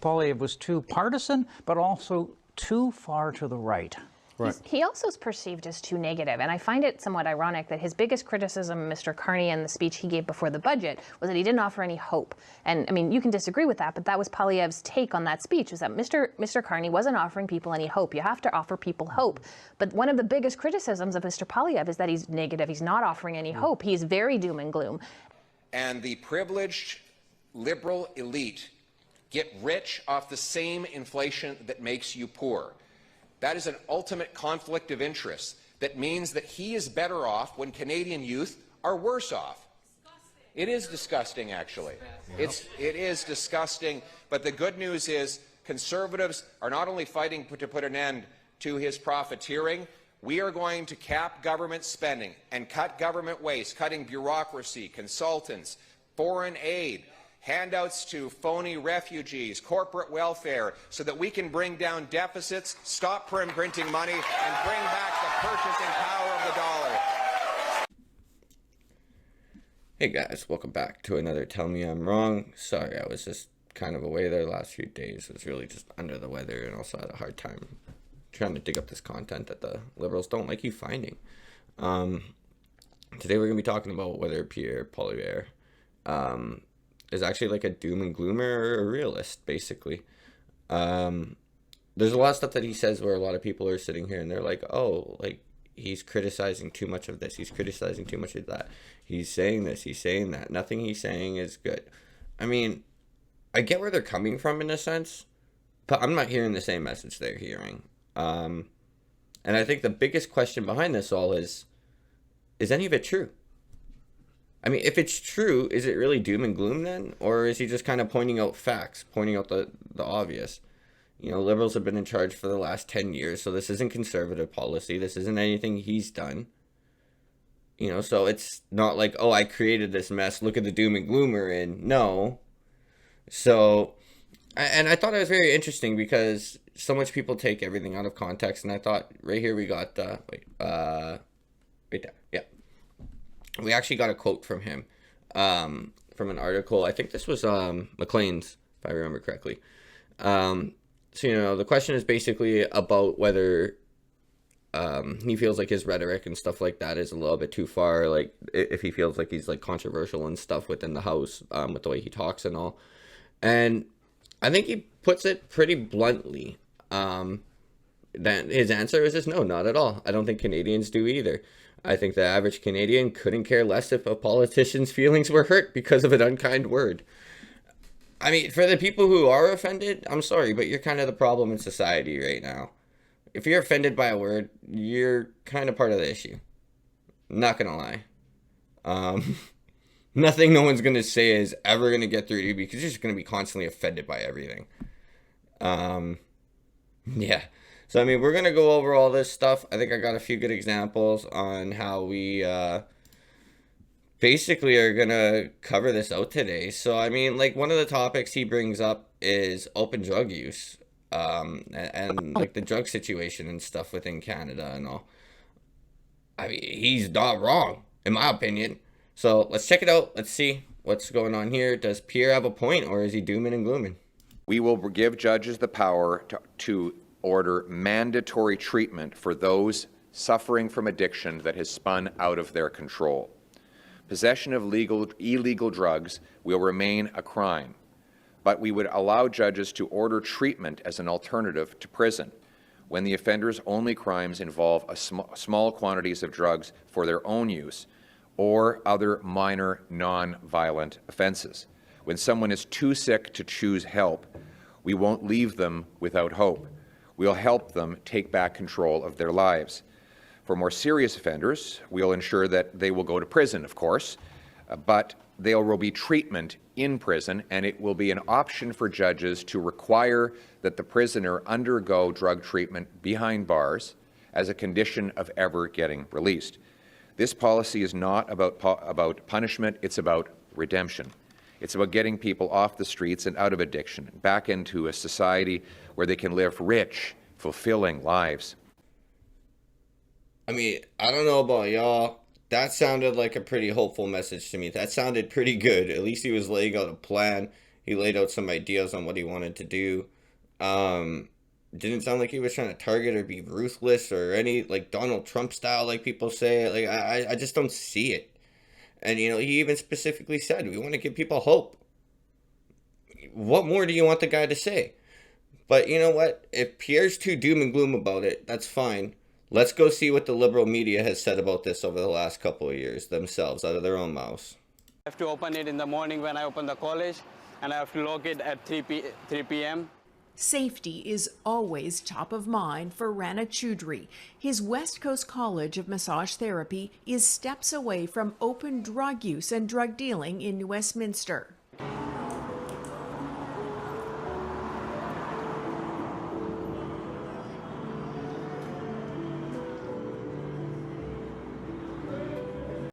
Poilievre was too partisan, but also too far to the right. Right. He also is perceived as too negative, and I find it somewhat ironic that his biggest criticism of Mr. Carney and the speech he gave before the budget was that he didn't offer any hope. And I mean, you can disagree with that, but that was Poilievre's take on that speech, was that Mr. Carney wasn't offering people any hope. You have to offer people hope. But one of the biggest criticisms of Mr. Poilievre is that he's negative. He's not offering any hope. He's very doom and gloom. And the privileged liberal elite get rich off the same inflation that makes you poor. That is an ultimate conflict of interest that means that he is better off when Canadian youth are worse off. It is disgusting, actually. It is disgusting. But the good news is Conservatives are not only fighting to put an end to his profiteering, we are going to cap government spending and cut government waste, cutting bureaucracy, consultants, foreign aid, handouts to phony refugees, corporate welfare, so that we can bring down deficits, stop printing money, and bring back the purchasing power of the dollar. Hey guys, welcome back to another Tell Me I'm Wrong. Sorry, I was just kind of away there the last few days. I was really just under the weather and also had a hard time trying to dig up this content that the Liberals don't like you finding. Today we're going to be talking about whether Pierre Poilievre is actually like a doom and gloomer or a realist, basically. There's a lot of stuff that he says where a lot of people are sitting here and they're like, oh, like, he's criticizing too much of this, he's criticizing too much of that, he's saying this, he's saying that, nothing he's saying is good. I mean, I get where they're coming from in a sense, but I'm not hearing the same message they're hearing. And I think the biggest question behind this all is any of it true? I mean, if it's true, is it really doom and gloom then? Or is he just kind of pointing out facts, pointing out the obvious? You know, Liberals have been in charge for the last 10 years, so this isn't Conservative policy. This isn't anything he's done. You know, so it's not like, oh, I created this mess, look at the doom and gloom we're in. No. So, and I thought it was very interesting because so much people take everything out of context, and I thought, right here we got, right there, yeah. We actually got a quote from him, from an article. I think this was Maclean's, if I remember correctly. So, you know, the question is basically about whether he feels like his rhetoric and stuff like that is a little bit too far, like if he feels like he's like controversial and stuff within the House with the way he talks and all. And I think he puts it pretty bluntly. That his answer is just no, not at all. I don't think Canadians do either. I think the average Canadian couldn't care less if a politician's feelings were hurt because of an unkind word. I mean, for the people who are offended, I'm sorry, but you're kind of the problem in society right now. If you're offended by a word, you're kind of part of the issue. Not gonna lie. Nothing no one's gonna say is ever gonna get through to you because you're just gonna be constantly offended by everything. Yeah. So, I mean, we're going to go over all this stuff. I think I got a few good examples on how we basically are going to cover this out today. So, I mean, like, one of the topics he brings up is open drug use and like, the drug situation and stuff within Canada and all. I mean, he's not wrong, in my opinion. So, let's check it out. Let's see what's going on here. Does Pierre have a point, or is he dooming and glooming? We will give judges the power to order mandatory treatment for those suffering from addiction that has spun out of their control. Possession of illegal drugs will remain a crime, but we would allow judges to order treatment as an alternative to prison when the offender's only crimes involve small quantities of drugs for their own use or other minor non-violent offenses. When someone is too sick to choose help, we won't leave them without hope. We'll help them take back control of their lives. For more serious offenders, we'll ensure that they will go to prison, of course, but there will be treatment in prison, and it will be an option for judges to require that the prisoner undergo drug treatment behind bars as a condition of ever getting released. This policy is not about punishment, it's about redemption. It's about getting people off the streets and out of addiction, back into a society where they can live rich, fulfilling lives. I mean, I don't know about y'all. That sounded like a pretty hopeful message to me. That sounded pretty good. At least he was laying out a plan. He laid out some ideas on what he wanted to do. Didn't sound like he was trying to target or be ruthless or any, like, Donald Trump style, like people say. Like, I just don't see it. And, you know, he even specifically said, we want to give people hope. What more do you want the guy to say? But you know what? If Pierre's too doom and gloom about it, that's fine. Let's go see what the liberal media has said about this over the last couple of years themselves, out of their own mouths. I have to open it in the morning when I open the college, and I have to log it at 3 p.m. Safety is always top of mind for Rana Choudhury. His West Coast College of Massage Therapy is steps away from open drug use and drug dealing in New Westminster.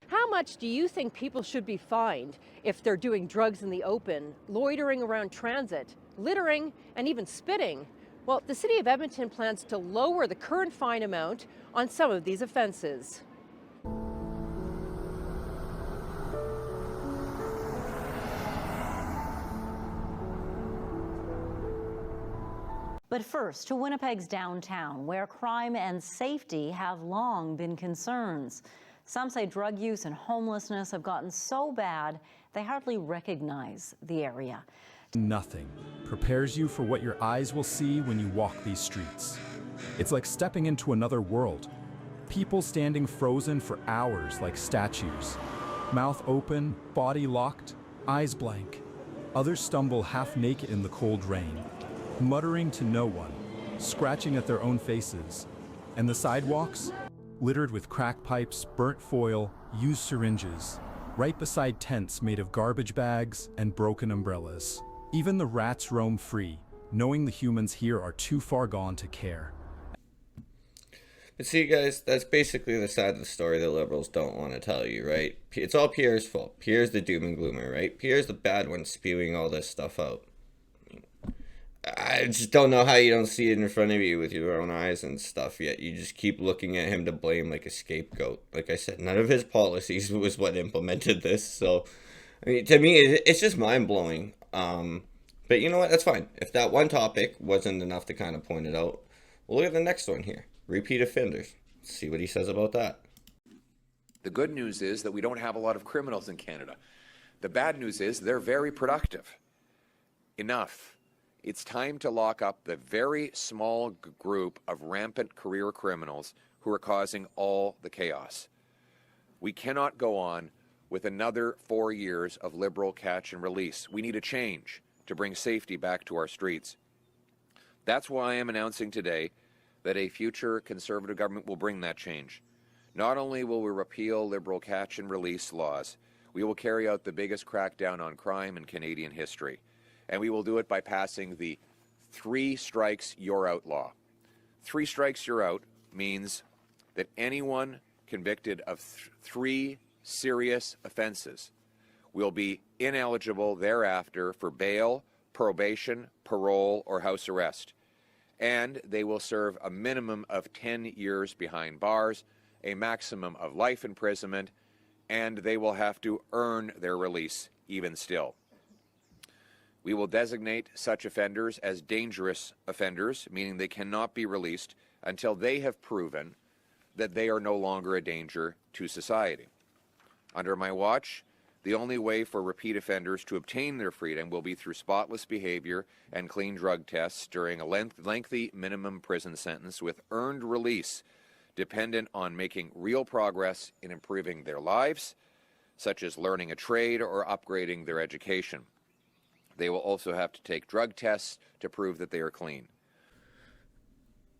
How much do you think people should be fined if they're doing drugs in the open, loitering around transit, littering, and even spitting? Well, the City of Edmonton plans to lower the current fine amount on some of these offences. But first, to Winnipeg's downtown, where crime and safety have long been concerns. Some say drug use and homelessness have gotten so bad they hardly recognize the area. Nothing prepares you for what your eyes will see when you walk these streets. It's like stepping into another world. People standing frozen for hours like statues. Mouth open, body locked, eyes blank. Others stumble half naked in the cold rain, muttering to no one, scratching at their own faces. And the sidewalks? Littered with crack pipes, burnt foil, used syringes, right beside tents made of garbage bags and broken umbrellas. Even the rats roam free, knowing the humans here are too far gone to care. But see, guys, that's basically the side of the story the Liberals don't want to tell you, right? It's all Pierre's fault. Pierre's the doom and gloomer, right? Pierre's the bad one spewing all this stuff out. I just don't know how you don't see it in front of you with your own eyes and stuff, yet you just keep looking at him to blame like a scapegoat. Like I said, none of his policies was what implemented this, so I mean, to me, it's just mind-blowing. But you know what? That's fine. If that one topic wasn't enough to kind of point it out, we'll look at the next one here. Repeat offenders. Let's see what he says about that. The good news is that we don't have a lot of criminals in Canada. The bad news is they're very productive. Enough. It's time to lock up the very small group of rampant career criminals who are causing all the chaos. We cannot go on with another 4 years of Liberal catch and release. We need a change to bring safety back to our streets. That's why I am announcing today that a future Conservative government will bring that change. Not only will we repeal Liberal catch and release laws, we will carry out the biggest crackdown on crime in Canadian history. And we will do it by passing the 3 strikes you're out law. 3 strikes you're out means that anyone convicted of 3 serious offenses will be ineligible thereafter for bail, probation, parole, or house arrest. And they will serve a minimum of 10 years behind bars, a maximum of life imprisonment, and they will have to earn their release even still. We will designate such offenders as dangerous offenders, meaning they cannot be released until they have proven that they are no longer a danger to society. Under my watch, the only way for repeat offenders to obtain their freedom will be through spotless behavior and clean drug tests during a lengthy minimum prison sentence with earned release dependent on making real progress in improving their lives, such as learning a trade or upgrading their education. They will also have to take drug tests to prove that they are clean.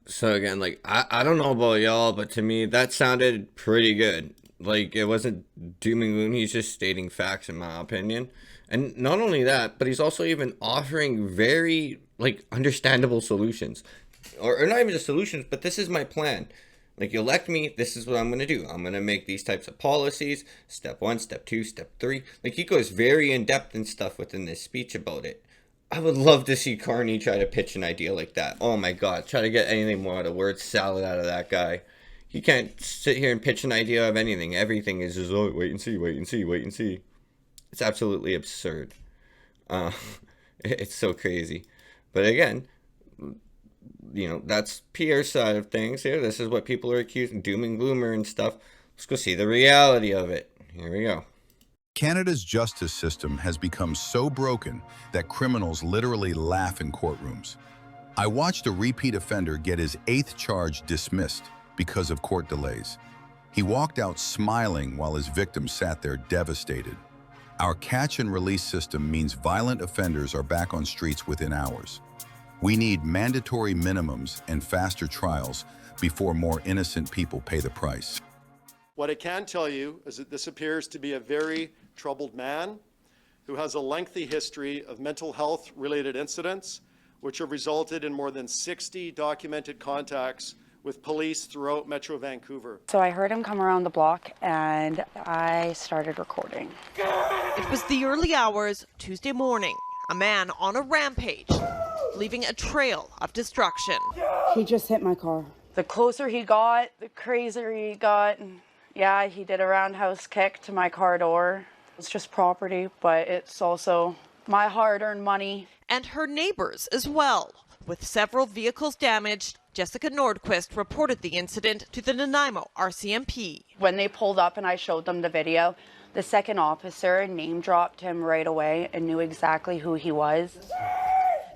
So again, like, I don't know about y'all, but to me, that sounded pretty good. Like, it wasn't doom and gloom. He's just stating facts, in my opinion. And not only that, but he's also even offering very, like, understandable solutions. Or not even just solutions, but this is my plan. Like, you elect me, this is what I'm going to do. I'm going to make these types of policies. Step 1, step 2, step 3. Like, he goes very in-depth and stuff within this speech about it. I would love to see Carney try to pitch an idea like that. Oh my God, try to get anything more out of word salad out of that guy. He can't sit here and pitch an idea of anything. Everything is just, oh, wait and see, wait and see, wait and see. It's absolutely absurd. It's so crazy. But again, you know, that's Pierre's side of things here. This is what people are accusing, doom and gloomer and stuff. Let's go see the reality of it. Here we go. Canada's justice system has become so broken that criminals literally laugh in courtrooms. I watched a repeat offender get his 8th charge dismissed because of court delays. He walked out smiling while his victim sat there devastated. Our catch and release system means violent offenders are back on streets within hours. We need mandatory minimums and faster trials before more innocent people pay the price. What I can tell you is that this appears to be a very troubled man who has a lengthy history of mental health related incidents, which have resulted in more than 60 documented contacts with police throughout Metro Vancouver. So I heard him come around the block and I started recording. It was the early hours Tuesday morning. A man on a rampage, leaving a trail of destruction. He just hit my car. The closer he got, the crazier he got. Yeah, he did a roundhouse kick to my car door. It's just property, but it's also my hard-earned money. And her neighbors as well. With several vehicles damaged, Jessica Nordquist reported the incident to the Nanaimo RCMP. When they pulled up and I showed them the video, the second officer name-dropped him right away and knew exactly who he was.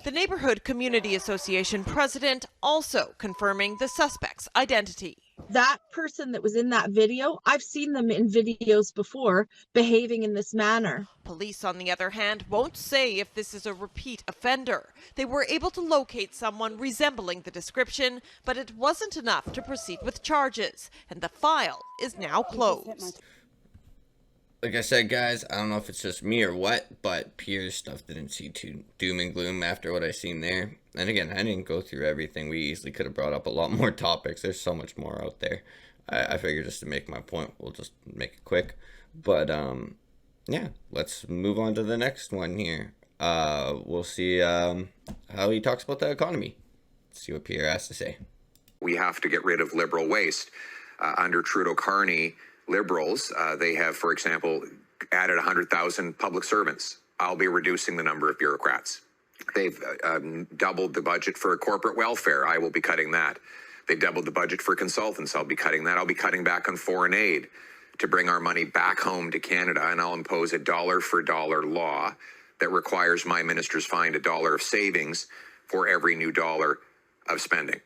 The Neighborhood Community Association president also confirming the suspect's identity. That person that was in that video, I've seen them in videos before behaving in this manner. Police, on the other hand, won't say if this is a repeat offender. They were able to locate someone resembling the description, but it wasn't enough to proceed with charges, and the file is now closed. Like I said, guys, I don't know if it's just me or what, but Pierre's stuff didn't see too doom and gloom after what I seen there. And again, I didn't go through everything. We easily could have brought up a lot more topics. There's so much more out there. I figured just to make my point, we'll just make it quick. But, yeah, let's move on to the next one here. We'll see how he talks about the economy. Let's see what Pierre has to say. We have to get rid of liberal waste. Under Trudeau-Carney, Liberals, they have, for example, added 100,000 public servants. I'll be reducing the number of bureaucrats. They've doubled the budget for corporate welfare. I will be cutting that. They doubled the budget for consultants. I'll be cutting that. I'll be cutting back on foreign aid to bring our money back home to Canada, and I'll impose a dollar-for-dollar law that requires my ministers find $1 of savings for every new dollar of spending.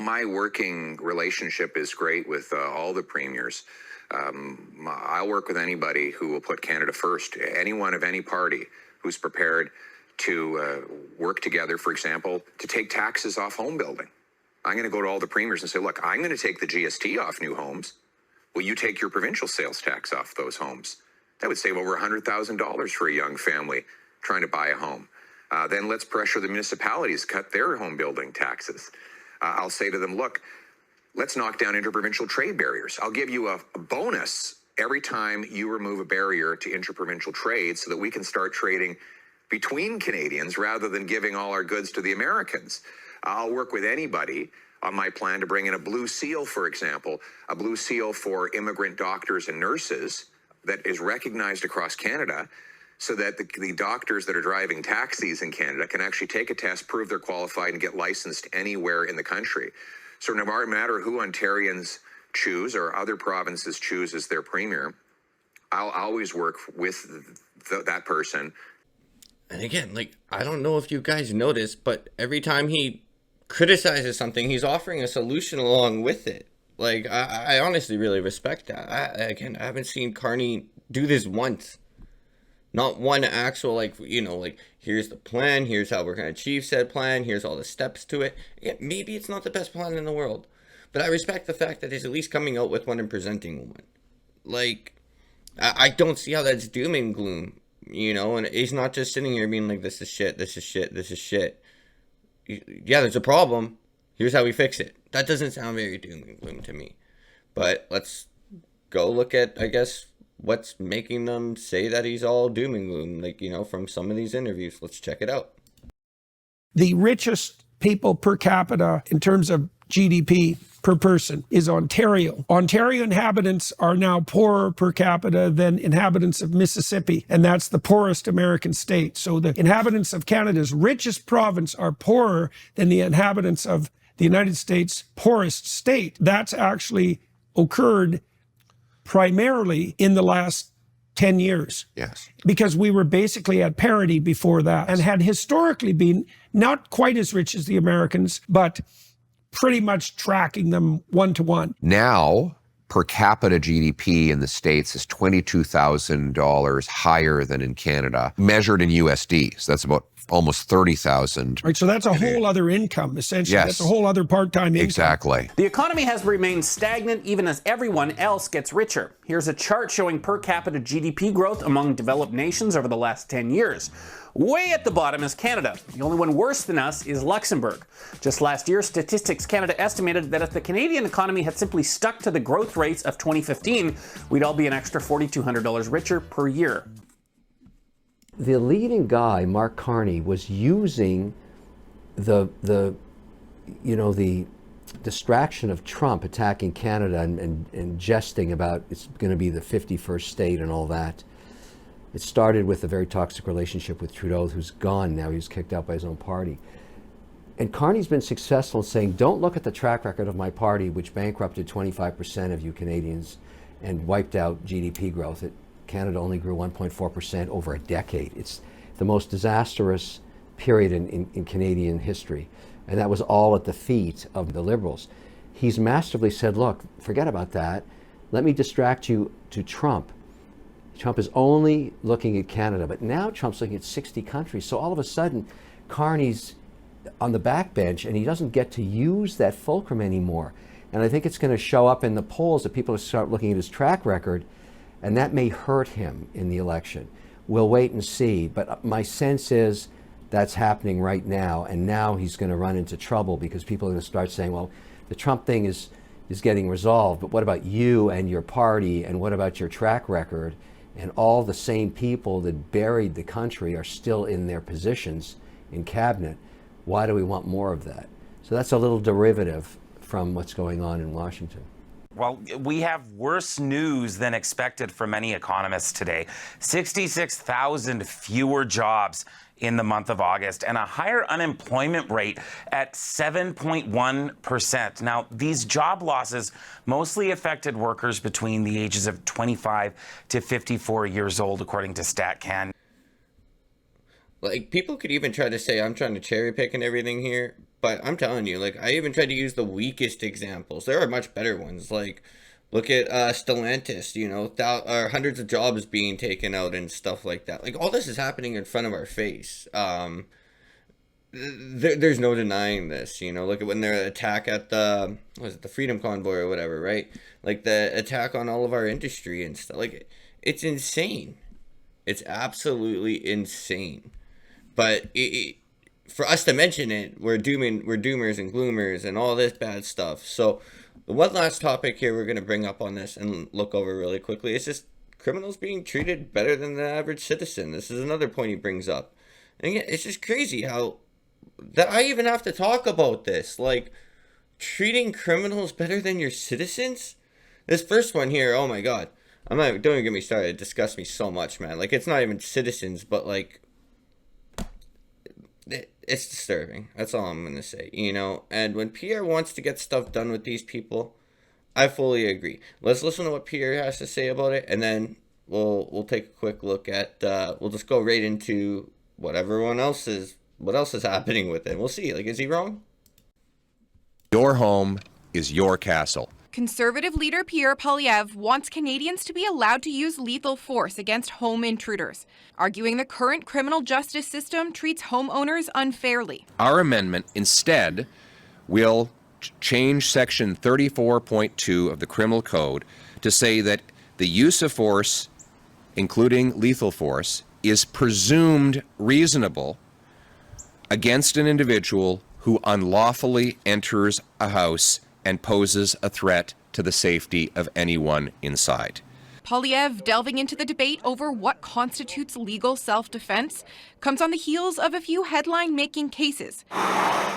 My working relationship is great with all the premiers. I'll work with anybody who will put Canada first. Anyone of any party who's prepared to work together, for example, to take taxes off home building. I'm going to go to all the premiers and say, look, I'm going to take the GST off new homes. Will you take your provincial sales tax off those homes? That would save over $100,000 for a young family trying to buy a home. Then let's pressure the municipalities to cut their home building taxes. I'll say to them, look, let's knock down interprovincial trade barriers. I'll give you a bonus every time you remove a barrier to interprovincial trade so that we can start trading between Canadians rather than giving all our goods to the Americans. I'll work with anybody on my plan to bring in a blue seal, for example, a blue seal for immigrant doctors and nurses that is recognized across Canada so that the doctors that are driving taxis in Canada can actually take a test, prove they're qualified, and get licensed anywhere in the country. So no matter who Ontarians choose or other provinces choose as their premier, I'll always work with that person. And again, like, I don't know if you guys noticed, but every time he criticizes something, he's offering a solution along with it. Like, I honestly really respect that. I haven't seen Carney do this once. Not one actual, like, you know, like, here's the plan, here's how we're going to achieve said plan, here's all the steps to it. Yeah, maybe it's not the best plan in the world, but I respect the fact that he's at least coming out with one and presenting one. Like, I don't see how that's doom and gloom, you know, and he's not just sitting here being like, this is shit, this is shit, this is shit. Yeah, there's a problem. Here's how we fix it. That doesn't sound very doom and gloom to me. But let's go look at, I guess, what's making them say that he's all doom and gloom, like, you know, from some of these interviews. Let's check it out. The richest people per capita in terms of GDP per person is Ontario. Ontario inhabitants are now poorer per capita than inhabitants of Mississippi, and that's the poorest American state. So the inhabitants of Canada's richest province are poorer than the inhabitants of the United States' poorest state. That's actually occurred primarily in the last 10 years. Yes. Because we were basically at parity before that and had historically been not quite as rich as the Americans, but pretty much tracking them one-to-one. Now, per capita GDP in the States is $22,000 higher than in Canada, measured in USD. So that's about almost $30,000. Right, so that's a whole other income, essentially. Yes. That's a whole other part-time income. Exactly. The economy has remained stagnant even as everyone else gets richer. Here's a chart showing per capita GDP growth among developed nations over the last 10 years. Way at the bottom is Canada. The only one worse than us is Luxembourg. Just last year, Statistics Canada estimated that if the Canadian economy had simply stuck to the growth rates of 2015, we'd all be an extra $4,200 richer per year. The leading guy, Mark Carney, was using the distraction of Trump attacking Canada and jesting about it's going to be the 51st state and all that. It started with a very toxic relationship with Trudeau, who's gone now. He was kicked out by his own party. And Carney's been successful in saying, don't look at the track record of my party, which bankrupted 25% of you Canadians and wiped out GDP growth. Canada only grew 1.4% over a decade. It's the most disastrous period in Canadian history. And that was all at the feet of the Liberals. He's masterfully said, look, forget about that. Let me distract you to Trump. Trump is only looking at Canada, but now Trump's looking at 60 countries. So all of a sudden, Carney's on the backbench and he doesn't get to use that fulcrum anymore. And I think it's going to show up in the polls that people start looking at his track record, and that may hurt him in the election. We'll wait and see, but my sense is that's happening right now, and now he's going to run into trouble because people are going to start saying, well, the Trump thing is getting resolved, but what about you and your party, and what about your track record? And all the same people that buried the country are still in their positions in cabinet. Why do we want more of that? So that's a little derivative from what's going on in Washington. Well, we have worse news than expected for many economists today. 66,000 fewer jobs in the month of August and a higher unemployment rate at 7.1%. Now, these job losses mostly affected workers between the ages of 25 to 54 years old, according to StatCan. Like, people could even try to say I'm trying to cherry pick and everything here, but I'm telling you, like, I even tried to use the weakest examples. There are much better ones. Like, look at Stellantis, you know, hundreds of jobs being taken out and stuff like that. Like, all this is happening in front of our face. There's no denying this, you know. Look at when their attack at the Freedom Convoy or whatever, right? Like, the attack on all of our industry and stuff. Like, it's insane. It's absolutely insane. But for us to mention it, we're doomers and gloomers and all this bad stuff. So the one last topic here we're going to bring up on this and look over really quickly is just criminals being treated better than the average citizen. This is another point he brings up. And again, it's just crazy how that I even have to talk about this. Like, treating criminals better than your citizens? This first one here, oh my God. Don't even get me started. It disgusts me so much, man. Like, it's not even citizens, but like, it's disturbing. That's all I'm going to say, you know. And when Pierre wants to get stuff done with these people, I fully agree. Let's listen to what Pierre has to say about it, and then we'll take a quick look at, we'll just go right into what else is happening with it. We'll see. Like, is he wrong? Your home is your castle. Conservative leader Pierre Poilievre wants Canadians to be allowed to use lethal force against home intruders, arguing the current criminal justice system treats homeowners unfairly. Our amendment instead will change Section 34.2 of the Criminal Code to say that the use of force, including lethal force, is presumed reasonable against an individual who unlawfully enters a house and poses a threat to the safety of anyone inside. Polyev delving into the debate over what constitutes legal self-defense comes on the heels of a few headline-making cases,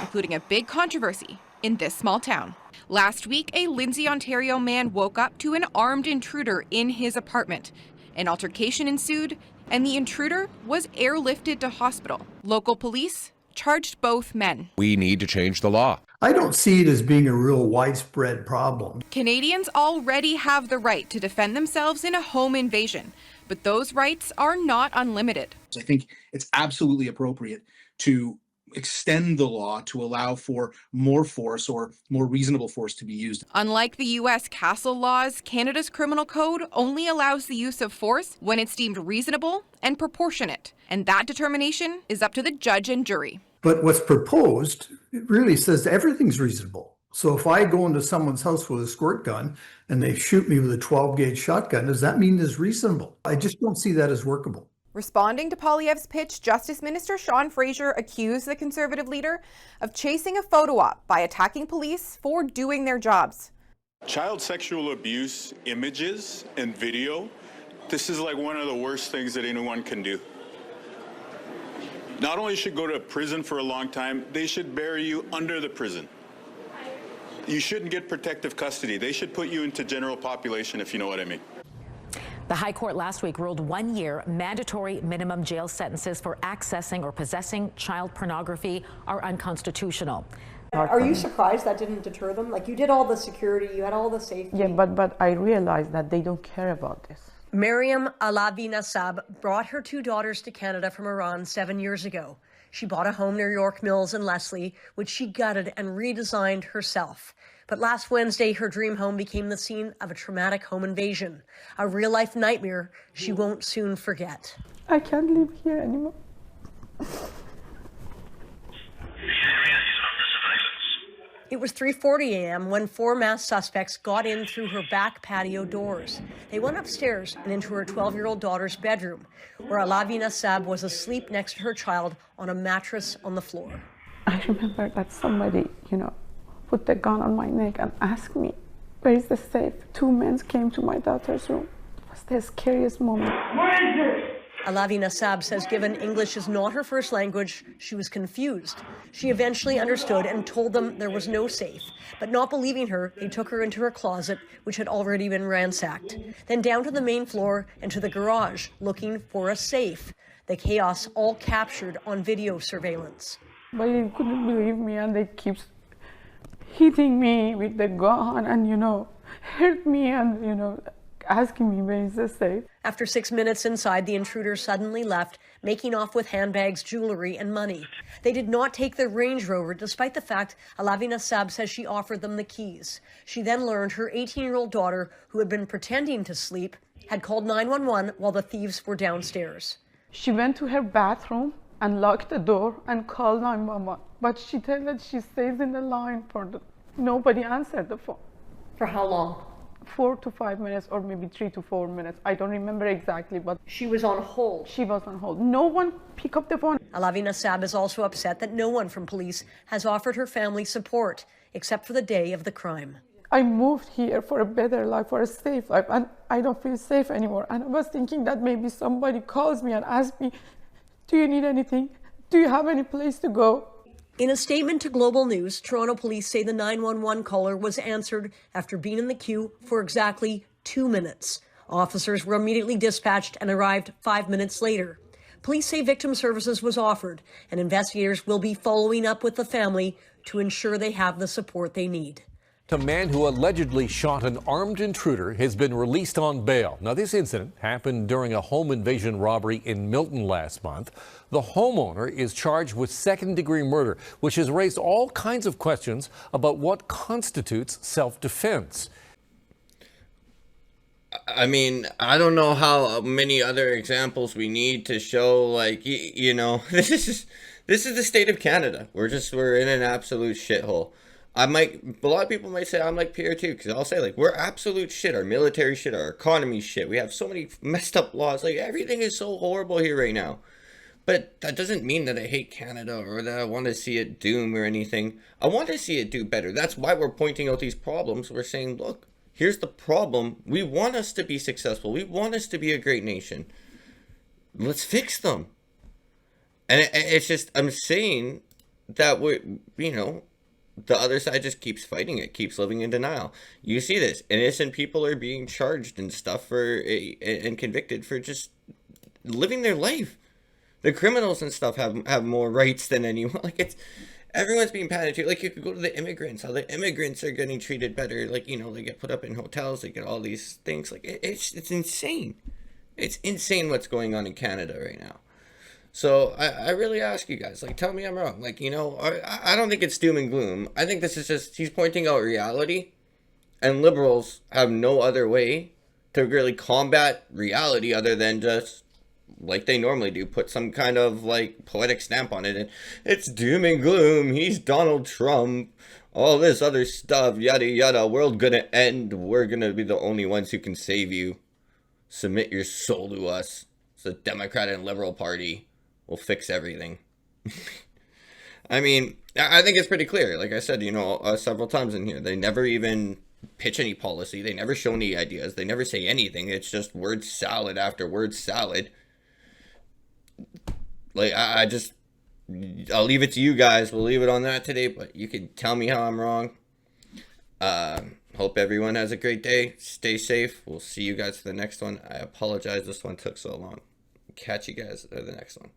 including a big controversy in this small town. Last week, a Lindsay, Ontario man woke up to an armed intruder in his apartment. An altercation ensued, and the intruder was airlifted to hospital. Local police charged both men. We need to change the law. I don't see it as being a real widespread problem. Canadians already have the right to defend themselves in a home invasion, but those rights are not unlimited. I think it's absolutely appropriate to extend the law to allow for more force or more reasonable force to be used. Unlike the U.S. castle laws, Canada's criminal code only allows the use of force when it's deemed reasonable and proportionate, and that determination is up to the judge and jury. But what's proposed, it really says everything's reasonable. So if I go into someone's house with a squirt gun and they shoot me with a 12-gauge shotgun, does that mean it's reasonable? I just don't see that as workable. Responding to Poilievre's pitch, Justice Minister Sean Fraser accused the Conservative leader of chasing a photo op by attacking police for doing their jobs. Child sexual abuse images and video, this is like one of the worst things that anyone can do. Not only should go to prison for a long time, they should bury you under the prison. You shouldn't get protective custody. They should put you into general population, if you know what I mean. The High Court last week ruled 1 year mandatory minimum jail sentences for accessing or possessing child pornography are unconstitutional. Are you surprised that didn't deter them? Like, you did all the security, you had all the safety. Yeah, but I realized that they don't care about this. Mariam Alavi Nassab brought her 2 daughters to Canada from Iran 7 years ago. She bought a home near York Mills and Leslie, which she gutted and redesigned herself. But last Wednesday, her dream home became the scene of a traumatic home invasion, a real-life nightmare she won't soon forget. I can't live here anymore. It was 3:40 a.m. when 4 masked suspects got in through her back patio doors. They went upstairs and into her 12-year-old daughter's bedroom, where Alavi Nassab was asleep next to her child on a mattress on the floor. I remember that somebody, put the gun on my neck and asked me, where is the safe? 2 men came to my daughter's room. It was the scariest moment. Where is it? Alavi Nassab says given English is not her first language, she was confused. She eventually understood and told them there was no safe. But not believing her, they took her into her closet, which had already been ransacked. Then down to the main floor and to the garage, looking for a safe. The chaos all captured on video surveillance. But they couldn't believe me, and they keep hitting me with the gun and, hurt me and, asking me where is the safe. After 6 minutes inside, the intruder suddenly left, making off with handbags, jewelry, and money. They did not take the Range Rover, despite the fact Alavi Nassab says she offered them the keys. She then learned her 18-year-old daughter, who had been pretending to sleep, had called 911 while the thieves were downstairs. She went to her bathroom and locked the door and called 911. But she said that she stays in the line nobody answered the phone. For how long? 4 to 5 minutes, or maybe 3 to 4 minutes. I don't remember exactly, but she was on hold. She was on hold. No one picked up the phone. Alavi Nassab is also upset that no one from police has offered her family support, except for the day of the crime. I moved here for a better life, for a safe life, and I don't feel safe anymore. And I was thinking that maybe somebody calls me and asks me, do you need anything? Do you have any place to go? In a statement to Global News, Toronto police say the 911 caller was answered after being in the queue for exactly 2 minutes. Officers were immediately dispatched and arrived 5 minutes later. Police say victim services was offered, and investigators will be following up with the family to ensure they have the support they need. A man who allegedly shot an armed intruder has been released on bail. Now, this incident happened during a home invasion robbery in Milton last month. The homeowner is charged with second-degree murder, which has raised all kinds of questions about what constitutes self-defense. I mean, I don't know how many other examples we need to show, this is the state of Canada. We're in an absolute shithole. A lot of people might say I'm like Pierre too, because I'll say we're absolute shit. Our military shit, our economy shit. We have so many messed up laws. Everything is so horrible here right now. But that doesn't mean that I hate Canada or that I want to see it doom or anything. I want to see it do better. That's why we're pointing out these problems. We're saying, look, Here's the problem. We want us to be successful. We want us to be a great nation. Let's fix them. And it's just, I'm saying that the other side just keeps fighting it, keeps living in denial. You see this. Innocent people are being charged and stuff and convicted for just living their life. The criminals and stuff have more rights than anyone. Like, everyone's being patted to. Like, you could go to the immigrants, how the immigrants are getting treated better. Like, they get put up in hotels, they get all these things. Like, it's insane. It's insane what's going on in Canada right now. So I really ask you guys, like, tell me I'm wrong. Like, I don't think it's doom and gloom. I think this is just, he's pointing out reality, and liberals have no other way to really combat reality other than just, like they normally do, put some kind of, like, poetic stamp on it. And it's doom and gloom. He's Donald Trump. All this other stuff, yada, yada. World gonna end. We're gonna be the only ones who can save you. Submit your soul to us. It's the Democrat and Liberal Party. We'll fix everything. I mean, I think it's pretty clear. Like I said, several times in here, they never even pitch any policy. They never show any ideas. They never say anything. It's just word salad after word salad. Like, I'll leave it to you guys. We'll leave it on that today, but you can tell me how I'm wrong. Hope everyone has a great day. Stay safe. We'll see you guys for the next one. I apologize this one took so long. Catch you guys at the next one.